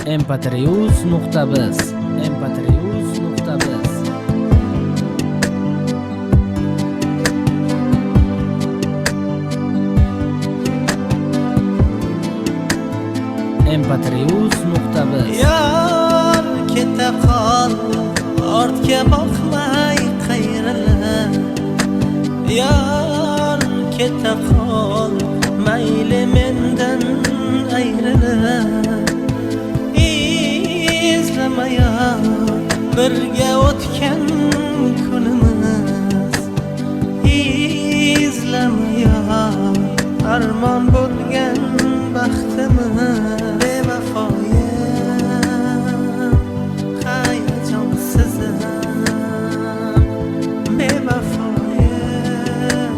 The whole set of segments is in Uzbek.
mp3yuz.biz mp3yuz.biz Yar keta qol, ortga boqmay qayrila. Yar keta qol, mayli mendan ayrila. İzlemaya birga o'tgan kunimiz, izlemaya armon bo'lgan baxtimiz. Bevafoyim, hayajonsizim, bevafoyim,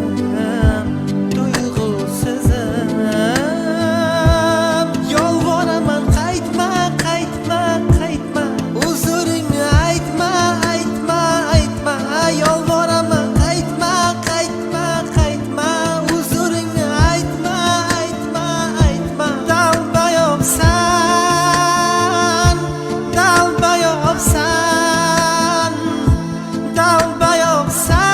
tuyg'usizim. Yolvoraman, qaytma, qaytma, qaytma, uzuringni aytma, aytma, aytma. Yolvoraman, qaytma, qaytma, qaytma, uzuringni aytma, aytma, aytma. Dalbayobsan, dalbayobsan, dalbayobsan,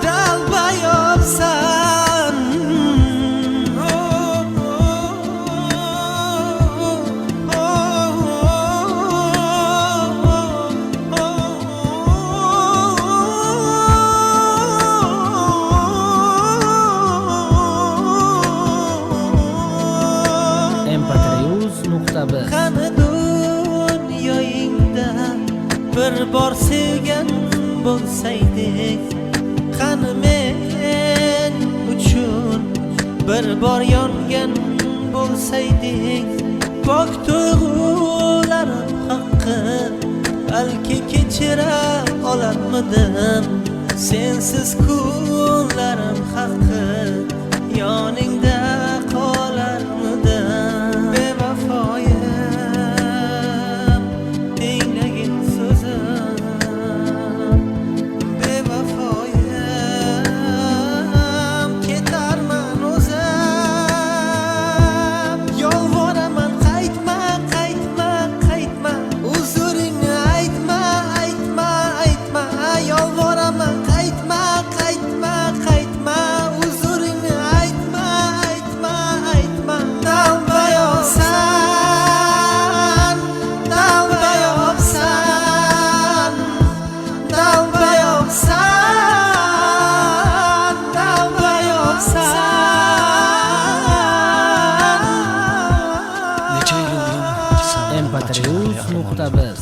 dalbayobsan. mp3yuz.biz Qani dunyoyingda bir bor sevgan bo'lsaydik, qani men uchun bir bor yongan bo'lsaydik, pok tuyg'ularim haqqi balki kechira olarmidim. Sensiz kunlarim haqqi yoningda qolarmidim. Bevafoyim, tinglagin so'zim, bevafoyim, ketarman o'zim. Yolvoraman, qaytma, qaytma, qaytma, uzuringni aytma, aytma, aytma. Yolvoraman, qaytma, qaytma, qaytma, uzuringni aytma, aytma, aytma. Dalbayobsan, dalbayobsan, dalbayobsan, dalbayobsan. Necha yildan mp3yuz.biz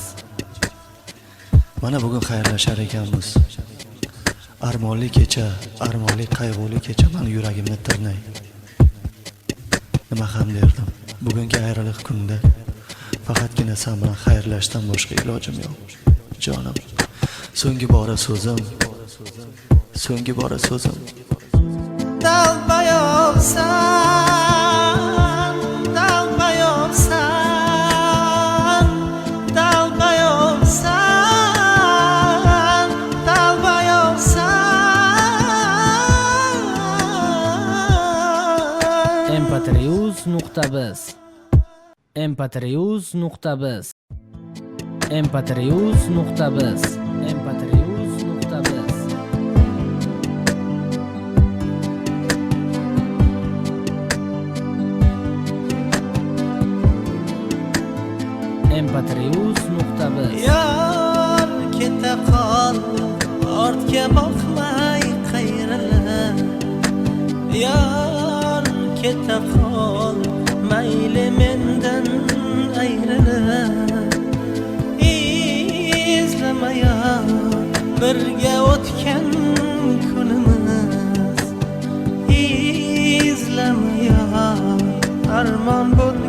mana bugun xayrlashar ekanmiz. Armonli kecha, armonli qayg'uli kecha meni yuragimni tirnay. Nima ham derdim. Bugungi ayriliq kunda faqatgina sen bilan xayrlashdan boshqa ilojim yo'q. Jonim, so'nggi bora so'zim, so'nggi bora so'zim. Dalbayobsan, dalbayobsan, dalbayobsan, dalbayobsan. mp3yuz.biz mp3yuz.biz mp3yuz.biz mp3yuz.biz mp3yuz.biz Yar keta qol, ortga boqmay qayrila. Yar keta qol, mayli mendan ayrila. Izlemaya birga o'tgan kunimiz, izlemaya armon bo'lgan